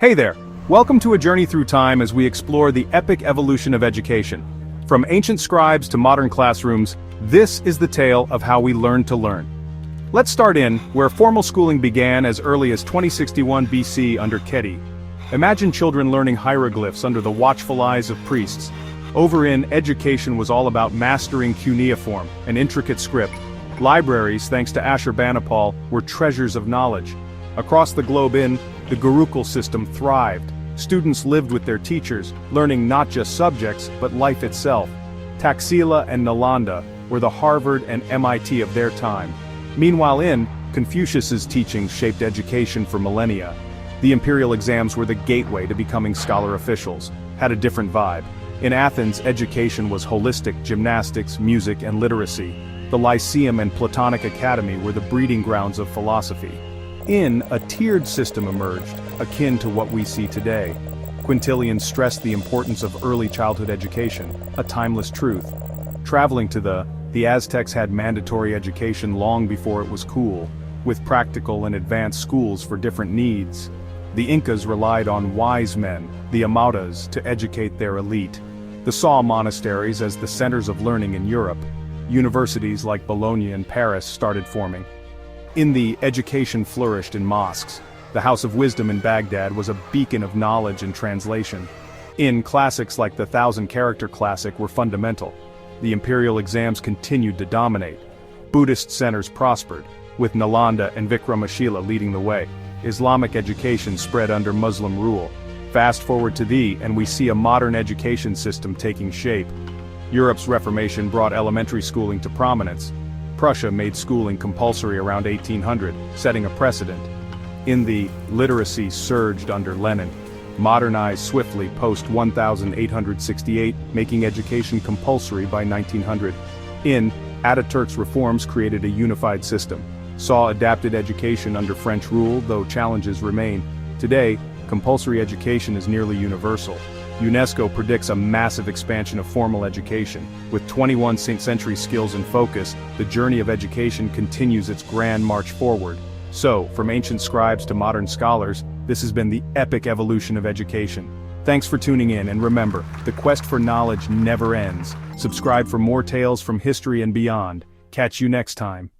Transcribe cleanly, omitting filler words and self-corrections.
Hey there! Welcome to a journey through time as we explore the epic evolution of education. From ancient scribes to modern classrooms, this is the tale of how we learned to learn. Let's start in where formal schooling began as early as 2061 BC under Keti. Imagine children learning hieroglyphs under the watchful eyes of priests. Over in, education was all about mastering cuneiform, an intricate script. Libraries, thanks to Ashurbanipal, were treasures of knowledge. Across the globe the Gurukul system thrived. Students lived with their teachers, learning not just subjects, but life itself. Taxila and Nalanda were the Harvard and MIT of their time. Meanwhile Confucius's teachings shaped education for millennia. The imperial exams were the gateway to becoming scholar officials, had a different vibe. In Athens, education was holistic: gymnastics, music, and literacy. The Lyceum and Platonic Academy were the breeding grounds of philosophy. A tiered system emerged, akin to what we see today. Quintilian stressed the importance of early childhood education, a timeless truth. Traveling to the Aztecs had mandatory education long before it was cool, with practical and advanced schools for different needs. The Incas relied on wise men, the Amautas, to educate their elite. They saw monasteries as the centers of learning in Europe. Universities like Bologna and Paris started forming. Education flourished in mosques. The House of Wisdom in Baghdad was a beacon of knowledge and translation. Classics like the Thousand-Character Classic were fundamental. The imperial exams continued to dominate. Buddhist centers prospered, with Nalanda and Vikramashila leading the way. Islamic education spread under Muslim rule. Fast forward and we see a modern education system taking shape. Europe's Reformation brought elementary schooling to prominence. Prussia made schooling compulsory around 1800, setting a precedent. Literacy surged under Lenin, modernized swiftly post-1868, making education compulsory by 1900. Ataturk's reforms created a unified system, saw adapted education under French rule, though challenges remain. Today, compulsory education is nearly universal. UNESCO predicts a massive expansion of formal education. With 21st century skills in focus, the journey of education continues its grand march forward. So, from ancient scribes to modern scholars, this has been the epic evolution of education. Thanks for tuning in, and remember, the quest for knowledge never ends. Subscribe for more tales from history and beyond. Catch you next time.